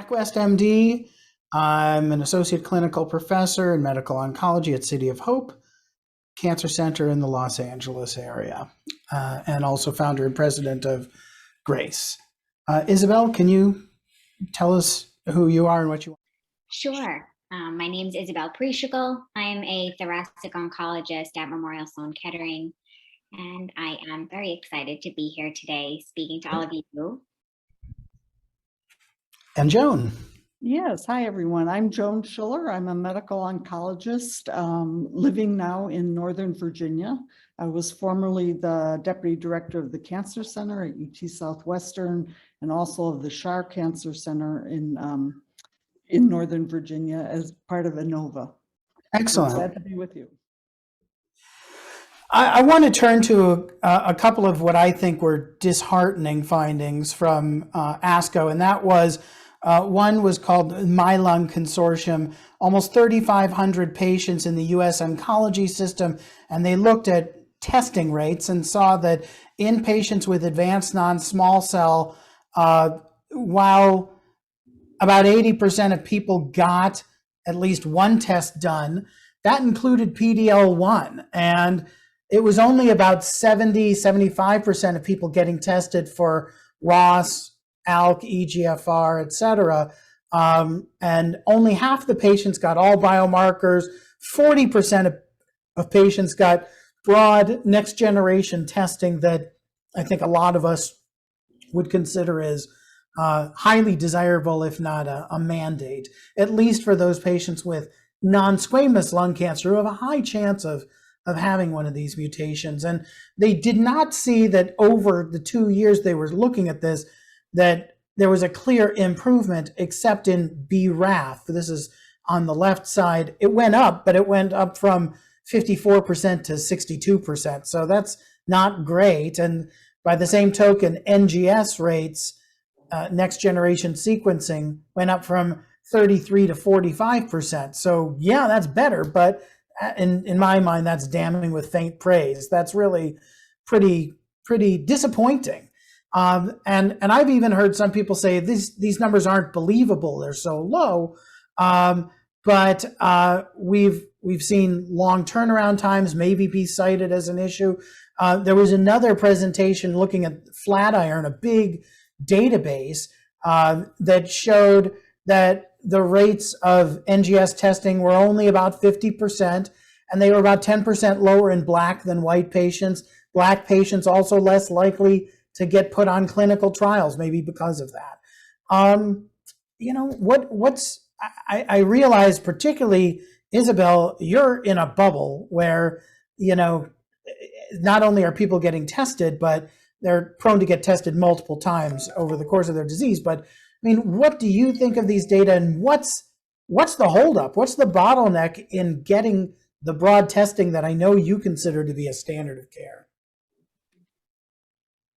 Jack West, MD. I'm an associate clinical professor in medical oncology at City of Hope Cancer Center in the Los Angeles area, and also founder and president of GRACE. Isabel, can you tell us who you are and what you want? Sure. My name is Isabel Preeshagul. I'm a thoracic oncologist at Memorial Sloan Kettering, and I am very excited to be here today speaking to all of you. And Joan. Yes, hi everyone. I'm Joan Schiller. I'm a medical oncologist living now in Northern Virginia. I was formerly the deputy director of the Cancer Center at UT Southwestern and also of the Shar Cancer Center in Northern Virginia as part of Inova. Excellent. I'm glad to be with you. I want to turn to a couple of what I think were disheartening findings from ASCO, and that was one was called MYLUNG Consortium, almost 3,500 patients in the US oncology system, and they looked at testing rates and saw that in patients with advanced non-small cell, while about 80% of people got at least one test done, that included PD-L1, and it was only about 75% of people getting tested for ROS, ALK, EGFR, et cetera. And only half the patients got all biomarkers. 40% of patients got broad next generation testing that I think a lot of us would consider as highly desirable, if not a mandate, at least for those patients with non-squamous lung cancer who have a high chance of having one of these mutations. And they did not see that over the 2 years they were looking at this, that there was a clear improvement except in BRAF. This is on the left side. It went up, but it went up from 54% to 62%. So that's not great. And by the same token, NGS rates, next generation sequencing, went up from 33 to 45%. So yeah, that's better, but in my mind, that's damning with faint praise. That's really pretty disappointing. And I've even heard some people say these numbers aren't believable; they're so low. But we've seen long turnaround times maybe be cited as an issue. There was another presentation looking at Flatiron, a big database that showed that the rates of NGS testing were only about 50%, and they were about 10% lower in Black than white patients. Black patients also less likely to get put on clinical trials, maybe because of that. You know, I realize, particularly, Isabel, you're in a bubble where, you know, not only are people getting tested, but they're prone to get tested multiple times over the course of their disease. But I mean, what do you think of these data, and what's the holdup? What's the bottleneck in getting the broad testing that I know you consider to be a standard of care?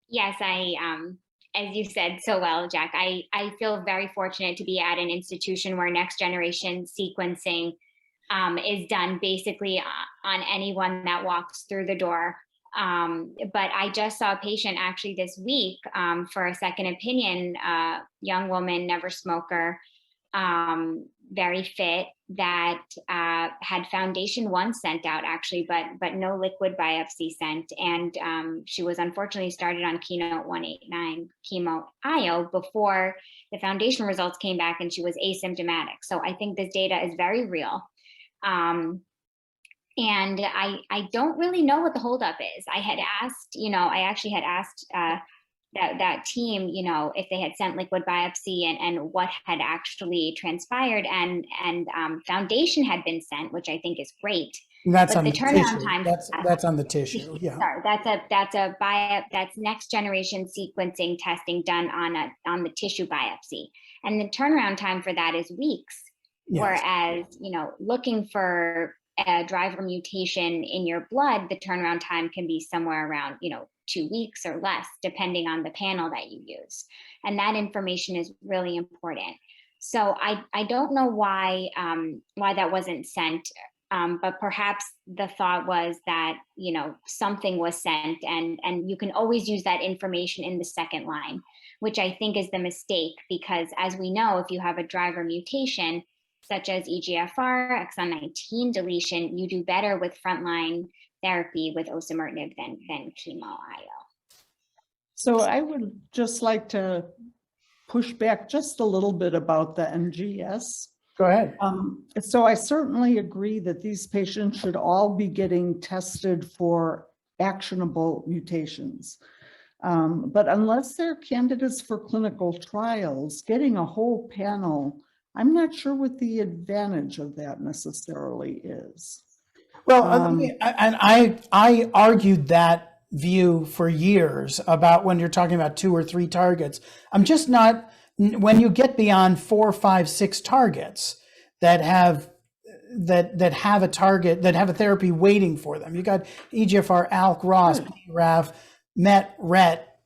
Yes, as you said so well, Jack, I feel very fortunate to be at an institution where next generation sequencing is done basically on anyone that walks through the door. But I just saw a patient actually this week for a second opinion, young woman, never smoker, very fit, that had Foundation 1 sent out actually, but no liquid biopsy sent. And she was unfortunately started on Keynote 189 chemo IO before the Foundation results came back, and she was asymptomatic. So I think this data is very real. And I don't really know what the holdup is. I had asked, you know, I actually had asked that team, you know, if they had sent liquid biopsy and what had actually transpired, and Foundation had been sent, which I think is great. That's but on the turnaround tissue. time. That's on the tissue. Yeah. Sorry, that's next generation sequencing testing done on the tissue biopsy, and the turnaround time for that is weeks. Yes. Whereas, you know, looking for a driver mutation in your blood, the turnaround time can be somewhere around, you know, 2 weeks or less, depending on the panel that you use. And that information is really important. So I don't know why that wasn't sent But perhaps the thought was that, something was sent, and you can always use that information in the second line, which I think is the mistake, because as we know, if you have a driver mutation, such as EGFR, exon 19 deletion, you do better with frontline therapy with osimertinib than chemo IO. So I would just like to push back just a little bit about the NGS. Go ahead. So I certainly agree that these patients should all be getting tested for actionable mutations. But unless they're candidates for clinical trials, getting a whole panel, I'm not sure what the advantage of that necessarily is. Well, I argued that view for years about when you're talking about 2 or 3 targets. I'm just not, when you get beyond 4, 5, 6 targets that have a target, that have a therapy waiting for them. You got EGFR, ALK, ROS, BRAF, MET, RET,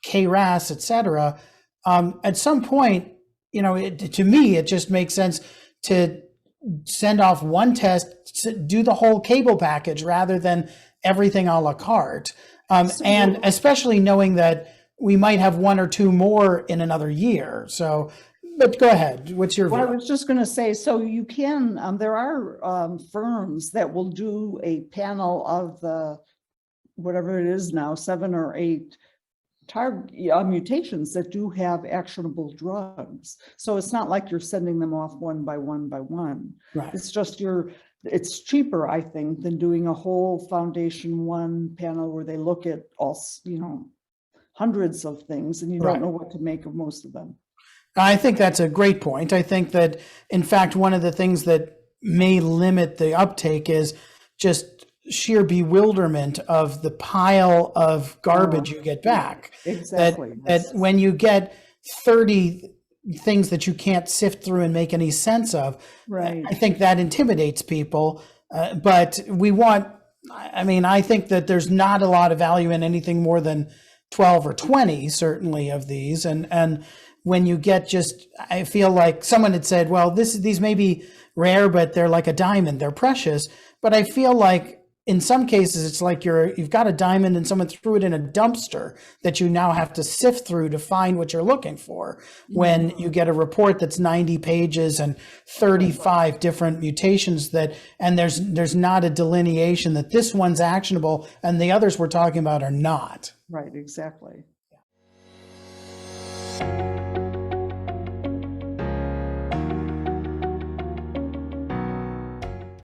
KRAS, etc. At some point, to me, it just makes sense to send off one test, do the whole cable package rather than everything a la carte. And especially knowing that we might have 1 or 2 more in another year. So, but go ahead. What's your view? Well, I was just going to say, so you can, there are firms that will do a panel of the, whatever it is now, 7 or 8 mutations that do have actionable drugs. So it's not like you're sending them off one by one by one. Right. It's just it's cheaper, I think, than doing a whole foundation one panel where they look at all, hundreds of things and you don't know what to make of most of them. I think that's a great point. I think that, in fact, one of the things that may limit the uptake is just sheer bewilderment of the pile of garbage you get back. Exactly. That when you get 30 things that you can't sift through and make any sense of, right. I think that intimidates people. But I think that there's not a lot of value in anything more than 12 or 20, certainly, of these. And when you get I feel like someone had said, well, these may be rare, but they're like a diamond, they're precious. But I feel like in some cases, it's like you've got a diamond and someone threw it in a dumpster that you now have to sift through to find what you're looking for. When you get a report that's 90 pages and 35 different mutations and there's not a delineation that this one's actionable and the others we're talking about are not. Right, exactly. Yeah.